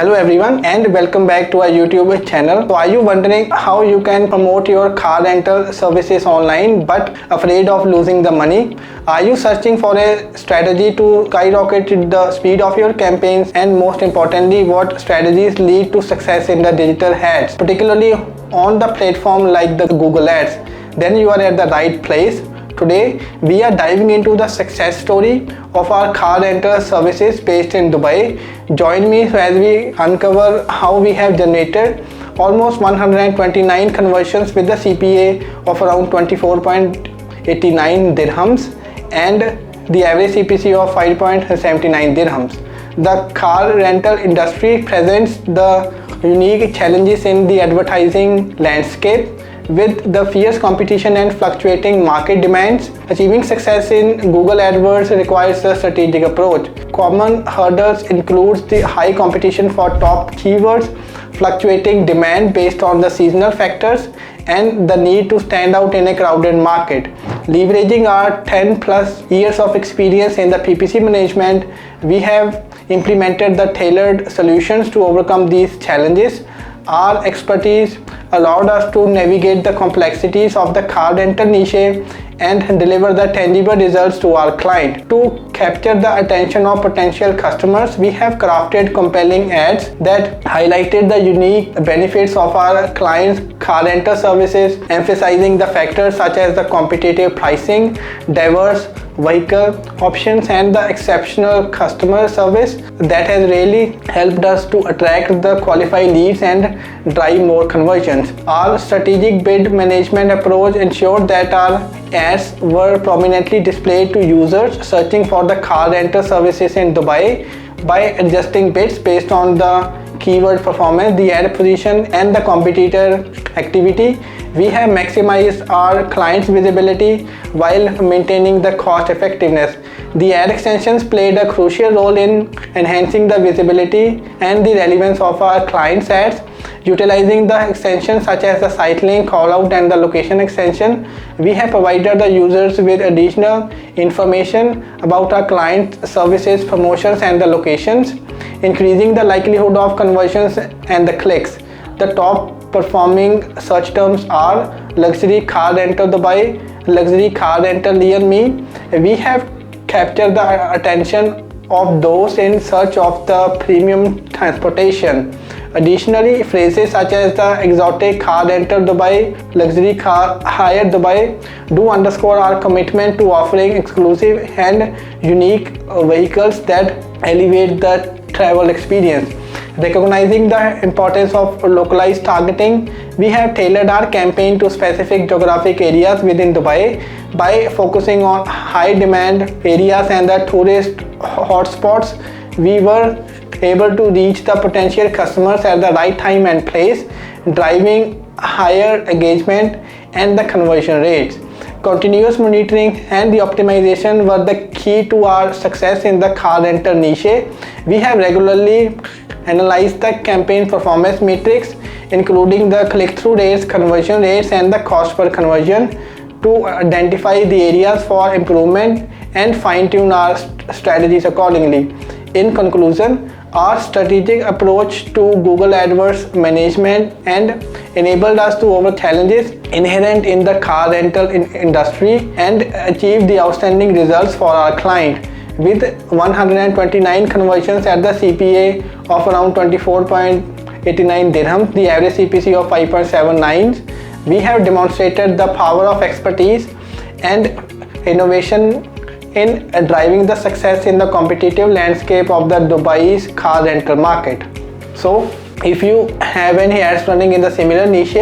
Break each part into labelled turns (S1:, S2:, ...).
S1: Hello everyone and welcome back to our YouTube channel. So are you wondering how you can promote your car rental services online but afraid of losing the money? Are you searching for a strategy to skyrocket the speed of your campaigns, and most importantly, what strategies lead to success in the digital ads, particularly on the platform like the Google Ads? Then you are at the right place. Today we are diving into the success story of our car rental services based in Dubai. Join me as we uncover how we have generated almost 129 conversions with the CPA of around 24.89 dirhams and the average CPC of 5.79 dirhams. The car rental industry presents the unique challenges in the advertising landscape. With the fierce competition and fluctuating market demands, achieving success in Google AdWords requires a strategic approach. Common hurdles include the high competition for top keywords, fluctuating demand based on the seasonal factors, and the need to stand out in a crowded market. Leveraging our 10 plus years of experience in the PPC management, we have implemented the tailored solutions to overcome these challenges. Our expertise allowed us to navigate the complexities of the car rental niche and deliver the tangible results to our client. To capture the attention of potential customers, we have crafted compelling ads that highlighted the unique benefits of our clients' car rental services, emphasizing the factors such as the competitive pricing, diverse vehicle options, and the exceptional customer service that has really helped us to attract the qualified leads and drive more conversions. Our strategic bid management approach ensured that our ads were prominently displayed to users searching for the car rental services in Dubai. By adjusting bids based on the keyword performance, the ad position, and the competitor activity, we have maximized our clients' visibility while maintaining the cost effectiveness. The ad extensions played a crucial role in enhancing the visibility and the relevance of our clients' ads. Utilizing the extensions such as the site link, callout, and the location extension, we have provided the users with additional information about our client services, promotions, and the locations, increasing the likelihood of conversions and the clicks. The top performing search terms are luxury car rental Dubai, luxury car rental near me. We have captured the attention of those in search of the premium transportation. Additionally, phrases such as the exotic car rental Dubai, luxury car hire Dubai do underscore our commitment to offering exclusive and unique vehicles that elevate the travel experience. Recognizing the importance of localized targeting, we have tailored our campaign to specific geographic areas within Dubai. By focusing on high demand areas and the tourist hotspots, we were able to reach the potential customers at the right time and place, driving higher engagement and the conversion rates. Continuous monitoring and the optimization were the key to our success in the car rental niche. We have regularly analyzed the campaign performance metrics, including the click-through rates, conversion rates, and the cost per conversion, to identify the areas for improvement and fine-tune our strategies accordingly. In conclusion, our strategic approach to Google AdWords management and enabled us to overcome challenges inherent in the car rental industry and achieve the outstanding results for our client. With 129 conversions at the CPA of around 24.89 dirhams, the average CPC of 5.79, we have demonstrated the power of expertise and innovation in driving the success in the competitive landscape of the Dubai's car rental market. So if you have any ads running in the similar niche,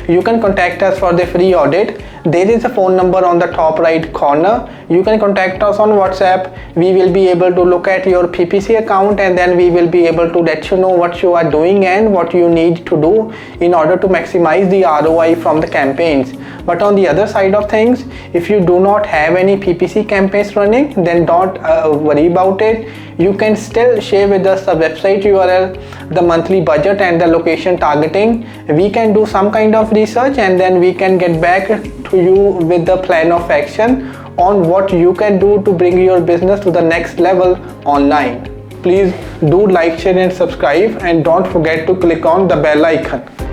S1: you can contact us for the free audit. There is a phone number on the top right corner. You can contact us on WhatsApp. We will be able to look at your PPC account, and then we will be able to let you know what you are doing and what you need to do in order to maximize the ROI from the campaigns. But on the other side of things, if you do not have any PPC campaigns running, then don't worry about it. You can still share with us the website URL, the monthly budget, and the location targeting. We can do some kind of research, and then we can get back to you with the plan of action on what you can do to bring your business to the next level online. please do like, share and subscribe, and don't forget to click on the bell icon.